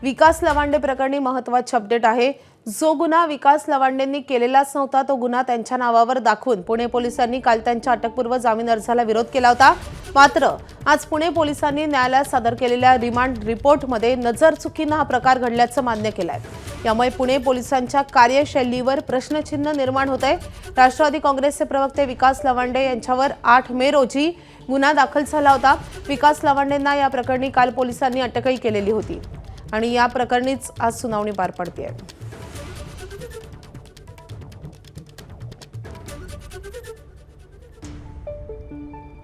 विकास लवांडे प्रकरणी महत्त्वाची अपडेट आहे। जो गुन्हा विकास लवांडेंनी केलेलाच नव्हता तो गुन्हा त्यांच्या नावावर दाखवून पुणे पोलिसांनी काल त्यांच्या अटकपूर्व जामीन अर्जाला विरोध केला होता। मात्र आज पुणे पोलिसांनी न्यायालयात सादर केलेल्या रिमांड रिपोर्टमध्ये नजरचुकीने हा प्रकार घडल्याचं मान्य केलं आहे। यामुळे पुणे पोलिसांच्या कार्यशैलीवर प्रश्नचिन्ह निर्माण होत आहे। राष्ट्रवादी काँग्रेसचे प्रवक्ते विकास लवांडे यांच्यावर 8 मे रोजी गुन्हा दाखल झाला होता। विकास लवांडेंना या प्रकरणी काल पोलिसांनी अटकही केलेली होती आणि या प्रकरणीच आज सुनावणी पार पडते आहे।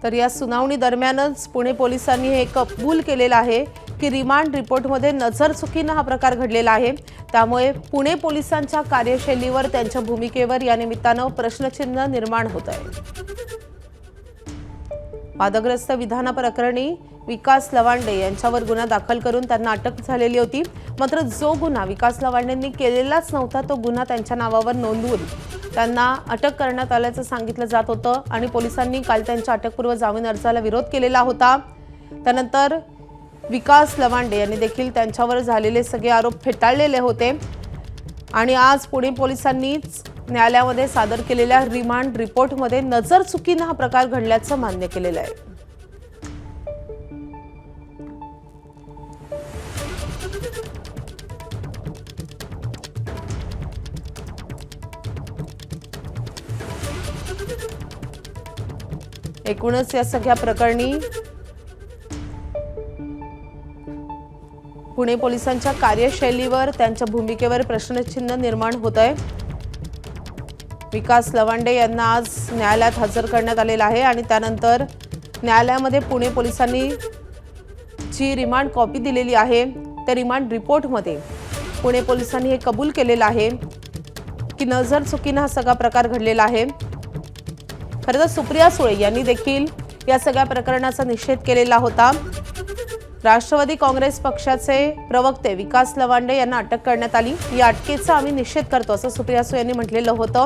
तर या सुनावणी दरम्यानच पुणे पोलिसांनी हे कबूल केलेलं आहे की रिमांड रिपोर्टमध्ये नजरचुकीने हा प्रकार घडलेला आहे। त्यामुळे पुणे पोलिसांच्या कार्यशैलीवर त्यांच्या भूमिकेवर या निमित्ताने प्रश्नचिन्ह निर्माण होत आहे। वादग्रस्त विधान प्रकरणी विकास लवांडे यांच्यावर गुन्हा दाखल करून त्यांना अटक झालेली होती। मात्र जो गुन्हा विकास लवांडेंनी केलेलाच नव्हता तो गुन्हा त्यांच्या नावावर नोंदवून त्यांना अटक करण्यात आल्याचं सांगितलं जात होतं आणि पोलिसांनी काल त्यांच्या अटकपूर्व जामीन अर्जाला विरोध केलेला होता। त्यानंतर विकास लवांडे यांनी देखील त्यांच्यावर झालेले सगळे आरोप फेटाळलेले होते आणि आज पुणे पोलिसांनी न्यायालयामध्ये सादर केलेल्या रिमांड रिपोर्टमध्ये नजरचुकीने हा प्रकार घडल्याचं मान्य केलेलं आहे। एकूणच या सगळ्या प्रकरणी पुणे पोलिसांच्या कार्यशैलीवर त्यांच्या भूमिकेवर प्रश्नचिन्ह निर्माण होत आहे। विकास लवांडे यांना आज न्यायालयात हजर करण्यात आलेलं आहे आणि त्यानंतर न्यायालयामध्ये पुणे पोलिसांनी जी रिमांड कॉपी दिलेली आहे त्या रिमांड रिपोर्टमध्ये पुणे पोलिसांनी हे कबूल केलेलं आहे की नजरचुकीने हा सगळा प्रकार घडलेला आहे। खरं तर सुप्रिया सुळे यांनी देखील या सगळ्या प्रकरणाचा निषेध केलेला होता। राष्ट्रवादी काँग्रेस पक्षाचे प्रवक्ते विकास लवांडे यांना अटक करण्यात आली, या अटकेचा आम्ही निषेध करतो असं सुप्रिया सुळे यांनी म्हटलेलं होतं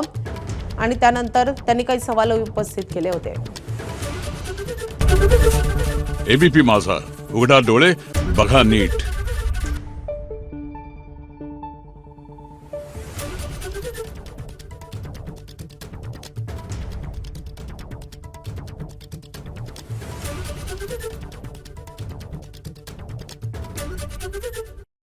आणि त्यानंतर त्यांनी काही सवाल उपस्थित केले होते। एबीपी माझा, उघडा डोळे बघा नीट।